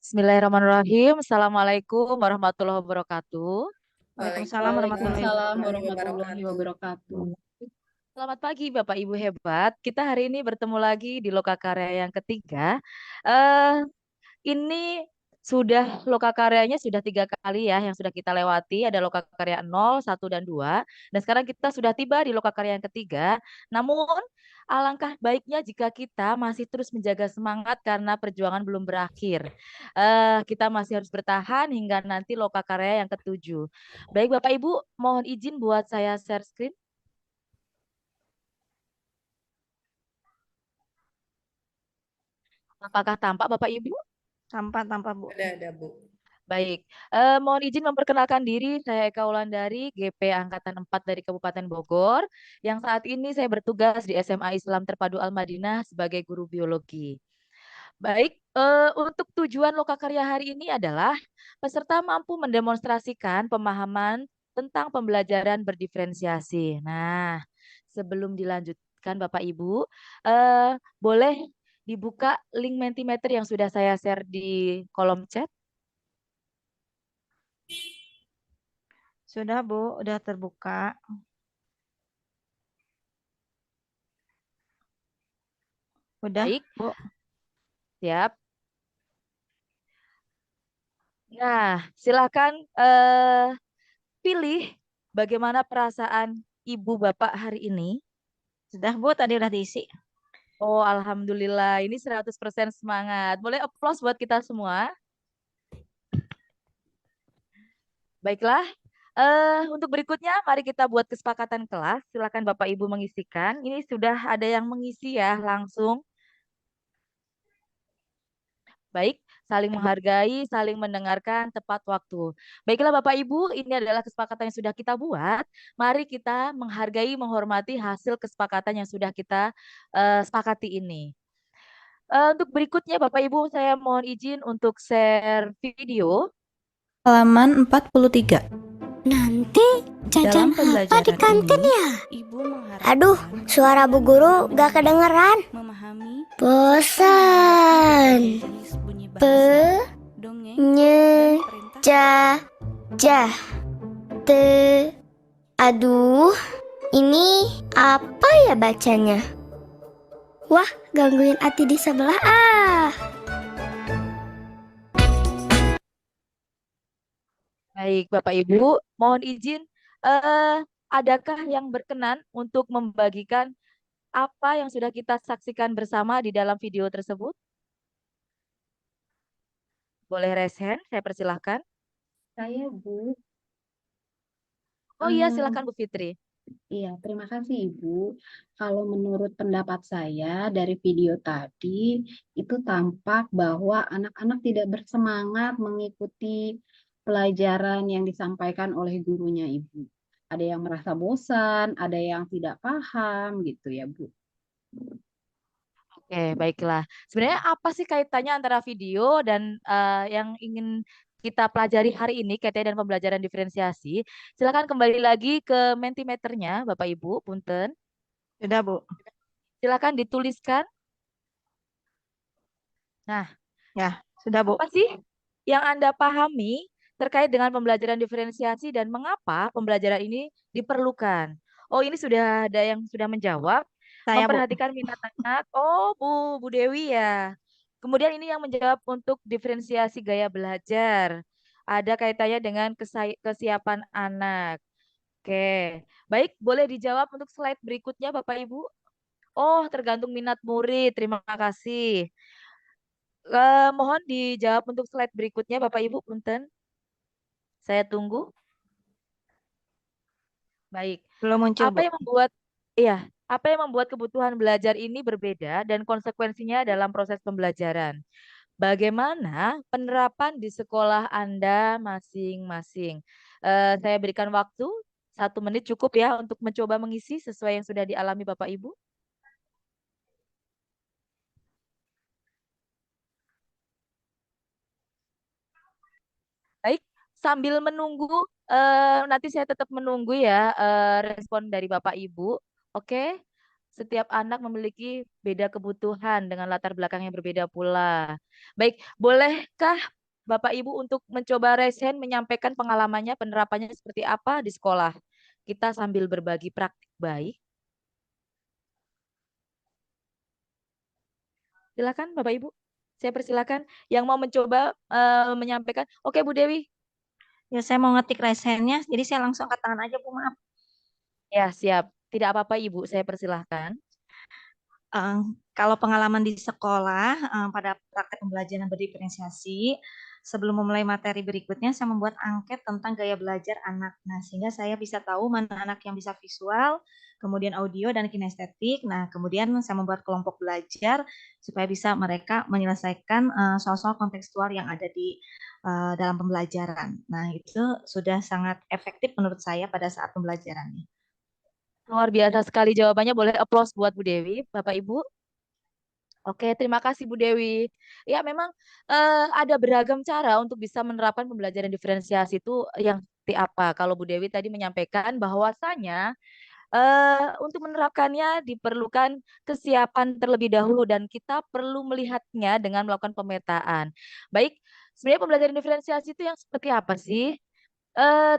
Bismillahirrahmanirrahim. Assalamualaikum warahmatullahi wabarakatuh. Waalaikumsalam warahmatullahi Waalaikumsalam warahmatullahi wabarakatuh. wabarakatuh. Selamat pagi Bapak Ibu hebat. Kita hari ini bertemu lagi di Lokakarya yang ketiga. Eh, ini sudah Lokakaryanya sudah 3 kali ya yang sudah kita lewati. Ada Lokakarya 0, 1, dan 2. Dan sekarang kita sudah tiba di Lokakarya yang ketiga. Namun alangkah baiknya jika kita masih terus menjaga semangat karena perjuangan belum berakhir. Kita masih harus bertahan hingga nanti Lokakarya yang ketujuh. Baik Bapak Ibu, mohon izin buat saya share screen. Apakah tampak Bapak Ibu? Tampak Bu. Ada, Bu. Baik, mohon izin memperkenalkan diri, saya Eka Wulandari, GP Angkatan 4 dari Kabupaten Bogor, yang saat ini saya bertugas di SMA Islam Terpadu Al-Madinah sebagai guru biologi. Baik, untuk tujuan Lokakarya hari ini adalah peserta mampu mendemonstrasikan pemahaman tentang pembelajaran berdiferensiasi. Nah, sebelum dilanjutkan Bapak Ibu, boleh dibuka link Mentimeter yang sudah saya share di kolom chat. Sudah Bu, udah terbuka. Udah Baik, Bu. siap. Nah, silakan pilih bagaimana perasaan Ibu Bapak hari ini. Sudah Bu, tadi udah diisi. Oh, alhamdulillah. Ini 100% semangat. Boleh applause buat kita semua. Baiklah. Untuk berikutnya, mari kita buat kesepakatan kelas. Silakan Bapak Ibu mengisikan. Ini sudah ada yang mengisi ya langsung. Baik, saling menghargai, saling mendengarkan tepat waktu. Baiklah Bapak Ibu, ini adalah kesepakatan yang sudah kita buat. Mari kita menghargai, menghormati hasil kesepakatan yang sudah kita sepakati ini. Untuk berikutnya Bapak Ibu, saya mohon izin untuk share video. Halaman 43. Nanti jajan Dalam apa di pembelajaran kantin ini, ya? Ibu mengharap Aduh, suara Bu Guru gak kedengeran. memahami Bosan. jenis bunyi Pe, bahasa, dongeng, nye, dan perintah. ja, jah, te. Aduh, ini apa ya bacanya? Wah, gangguin Ati di sebelah ah. Baik Bapak Ibu, mohon izin. Adakah yang berkenan untuk membagikan apa yang sudah kita saksikan bersama di dalam video tersebut? Boleh raise hand, saya persilahkan. Saya Bu, Oh iya, eh, silakan Bu Fitri. iya terima kasih Ibu. Kalau menurut pendapat saya dari video tadi itu tampak bahwa anak-anak tidak bersemangat mengikuti pelajaran yang disampaikan oleh gurunya Ibu. Ada yang merasa bosan, ada yang tidak paham gitu ya Bu. Oke, baiklah. Sebenarnya apa sih kaitannya antara video dan yang ingin kita pelajari hari ini, kaitannya dan pembelajaran diferensiasi? Silakan kembali lagi ke Mentimeternya, Bapak Ibu, punten. Sudah Bu. Silakan dituliskan. Nah, Ya, sudah Bu. apa sih yang Anda pahami terkait dengan pembelajaran diferensiasi dan mengapa pembelajaran ini diperlukan? Oh, ini sudah ada yang sudah menjawab. Saya Bu. Memperhatikan minat anak. Oh, Bu Dewi ya. Kemudian ini yang menjawab untuk diferensiasi gaya belajar. Ada kaitannya dengan kesiapan anak. Oke, baik, boleh dijawab untuk slide berikutnya, Bapak Ibu. Oh, tergantung minat murid. Terima kasih. Mohon dijawab untuk slide berikutnya, Bapak Ibu, punten. Saya tunggu. Baik. Belum muncul Apa Bu. yang membuat iya, apa yang membuat kebutuhan belajar ini berbeda dan konsekuensinya dalam proses pembelajaran? Bagaimana penerapan di sekolah Anda masing-masing? Saya berikan waktu 1 menit cukup ya untuk mencoba mengisi sesuai yang sudah dialami Bapak Ibu. Baik, sambil menunggu, nanti saya tetap menunggu ya respon dari Bapak Ibu. Oke, setiap anak memiliki beda kebutuhan dengan latar belakang yang berbeda pula. Baik, bolehkah Bapak Ibu untuk mencoba raise hand menyampaikan pengalamannya, penerapannya seperti apa di sekolah. Kita sambil berbagi praktik baik. Silakan Bapak Ibu. Saya persilakan yang mau mencoba menyampaikan. Oke Bu Dewi. Ya, saya mau ngetik raise hand-nya, jadi saya langsung angkat tangan aja, Bu. Maaf. Ya, siap. Tidak apa-apa Ibu, saya persilahkan. Kalau pengalaman di sekolah pada praktek pembelajaran berdiferensiasi, sebelum memulai materi berikutnya, saya membuat angket tentang gaya belajar anak. Nah, sehingga saya bisa tahu mana anak yang bisa visual, kemudian audio dan kinestetik. Nah, kemudian saya membuat kelompok belajar supaya bisa mereka menyelesaikan soal-soal kontekstual yang ada di dalam pembelajaran. Nah, itu sudah sangat efektif menurut saya pada saat pembelajarannya. Luar biasa sekali jawabannya. Boleh applause buat Bu Dewi, Bapak Ibu. Oke, terima kasih Bu Dewi. Ya, memang ada beragam cara untuk bisa menerapkan pembelajaran diferensiasi itu yang seperti apa. Kalau Bu Dewi tadi menyampaikan bahwasanya untuk menerapkannya diperlukan kesiapan terlebih dahulu dan kita perlu melihatnya dengan melakukan pemetaan. Baik, sebenarnya pembelajaran diferensiasi itu yang seperti apa sih?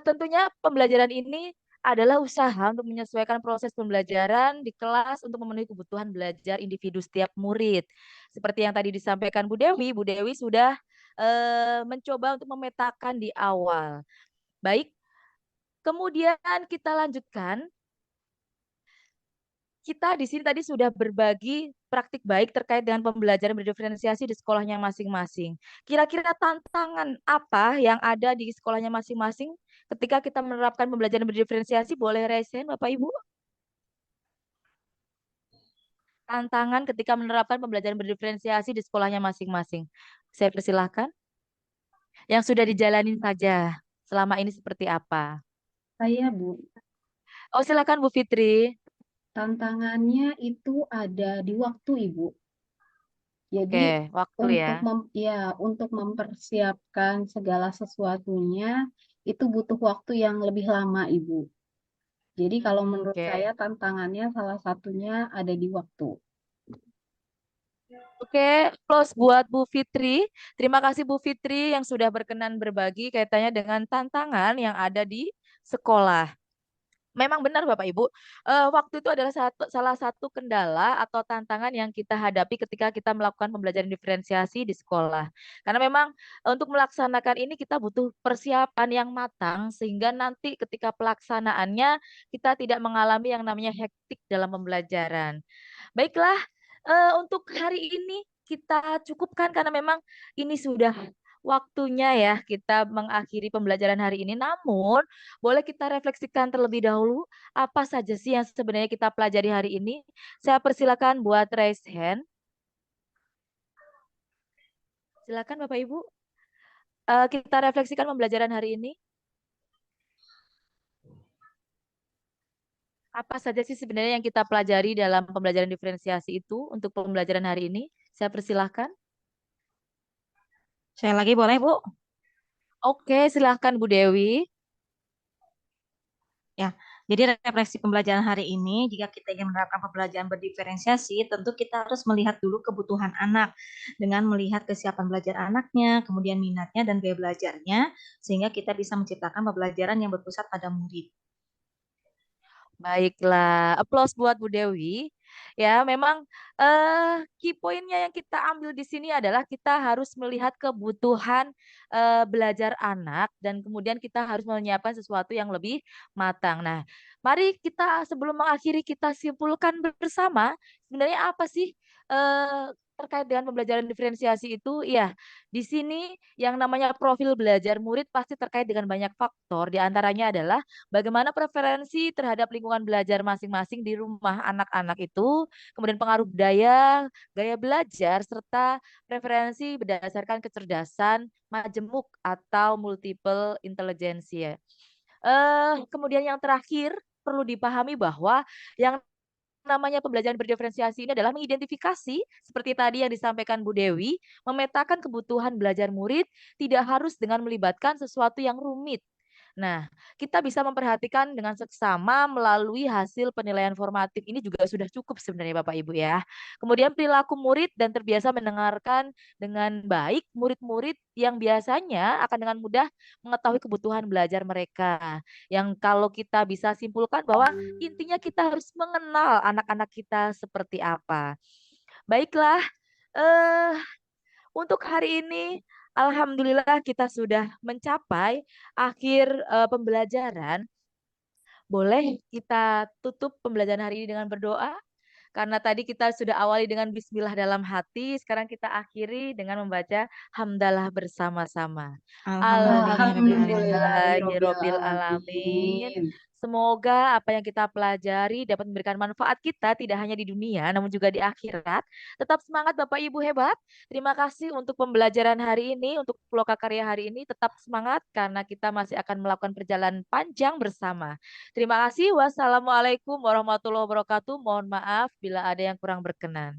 Tentunya pembelajaran ini adalah usaha untuk menyesuaikan proses pembelajaran di kelas untuk memenuhi kebutuhan belajar individu setiap murid. Seperti yang tadi disampaikan Bu Dewi sudah mencoba untuk memetakan di awal. Baik, kemudian kita lanjutkan. Kita di sini tadi sudah berbagi praktik baik terkait dengan pembelajaran berdiferensiasi di sekolahnya masing-masing. Kira-kira tantangan apa yang ada di sekolahnya masing-masing ketika kita menerapkan pembelajaran berdiferensiasi? Boleh raise hand, Bapak Ibu? Tantangan ketika menerapkan pembelajaran berdiferensiasi di sekolahnya masing-masing. Saya persilahkan. Yang sudah dijalanin saja selama ini seperti apa? Saya, Bu, Oh, silakan Bu Fitri. tantangannya itu ada di waktu, Ibu. Jadi Oke, waktu ya. untuk mempersiapkan segala sesuatunya itu butuh waktu yang lebih lama, Ibu. Jadi kalau menurut Oke. saya tantangannya salah satunya ada di waktu. Oke, close buat Bu Fitri. Terima kasih Bu Fitri yang sudah berkenan berbagi kaitannya dengan tantangan yang ada di sekolah. Memang benar Bapak Ibu, waktu itu adalah salah satu kendala atau tantangan yang kita hadapi ketika kita melakukan pembelajaran diferensiasi di sekolah. Karena memang untuk melaksanakan ini kita butuh persiapan yang matang sehingga nanti ketika pelaksanaannya kita tidak mengalami yang namanya hektik dalam pembelajaran. Baiklah, untuk hari ini kita cukupkan karena memang ini sudah waktunya ya kita mengakhiri pembelajaran hari ini. Namun, boleh kita refleksikan terlebih dahulu apa saja sih yang sebenarnya kita pelajari hari ini? Saya persilakan buat raise hand. Silakan Bapak Ibu. Kita refleksikan pembelajaran hari ini. Apa saja sih sebenarnya yang kita pelajari dalam pembelajaran diferensiasi itu untuk pembelajaran hari ini? Saya persilahkan. Saya lagi boleh, Bu? Oke, silahkan Bu Dewi. Ya, jadi refleksi pembelajaran hari ini, jika kita ingin menerapkan pembelajaran berdiferensiasi, tentu kita harus melihat dulu kebutuhan anak dengan melihat kesiapan belajar anaknya, kemudian minatnya dan gaya belajarnya, sehingga kita bisa menciptakan pembelajaran yang berpusat pada murid. Baiklah, applause buat Bu Dewi. Ya, memang key pointnya yang kita ambil di sini adalah kita harus melihat kebutuhan belajar anak dan kemudian kita harus menyiapkan sesuatu yang lebih matang. Nah, mari kita sebelum mengakhiri kita simpulkan bersama sebenarnya apa sih terkait dengan pembelajaran diferensiasi itu? Ya, di sini yang namanya profil belajar murid pasti terkait dengan banyak faktor. Di antaranya adalah bagaimana preferensi terhadap lingkungan belajar masing-masing di rumah anak-anak itu, kemudian pengaruh budaya, gaya belajar, serta preferensi berdasarkan kecerdasan majemuk atau multiple intelligence ya. Kemudian yang terakhir perlu dipahami bahwa yang namanya pembelajaran berdiferensiasi ini adalah mengidentifikasi seperti tadi yang disampaikan Bu Dewi, memetakan kebutuhan belajar murid tidak harus dengan melibatkan sesuatu yang rumit. Nah, kita bisa memperhatikan dengan seksama melalui hasil penilaian formatif ini juga sudah cukup sebenarnya Bapak Ibu ya. Kemudian perilaku murid dan terbiasa mendengarkan dengan baik murid-murid yang biasanya akan dengan mudah mengetahui kebutuhan belajar mereka. Yang kalau kita bisa simpulkan bahwa intinya kita harus mengenal anak-anak kita seperti apa. Baiklah, eh untuk hari ini, alhamdulillah kita sudah mencapai akhir pembelajaran. Boleh kita tutup pembelajaran hari ini dengan berdoa? Karena tadi kita sudah awali dengan bismillah dalam hati, sekarang kita akhiri dengan membaca hamdalah bersama-sama. Alhamdulillahirabbil alamin. Alhamdulillahirobbilalamin. Semoga apa yang kita pelajari dapat memberikan manfaat kita tidak hanya di dunia namun juga di akhirat. Tetap semangat Bapak Ibu hebat. Terima kasih untuk pembelajaran hari ini, untuk Loka Karya hari ini. Tetap semangat karena kita masih akan melakukan perjalanan panjang bersama. Terima kasih. Wassalamualaikum warahmatullahi wabarakatuh. Mohon maaf bila ada yang kurang berkenan.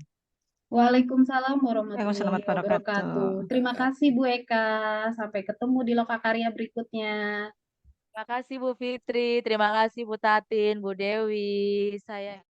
Waalaikumsalam Waalaikumsalam warahmatullahi wabarakatuh. wabarakatuh. Terima kasih Bu Eka. Sampai ketemu di Lokakarya berikutnya. Terima kasih Bu Fitri, terima kasih Bu Tatin, Bu Dewi. Saya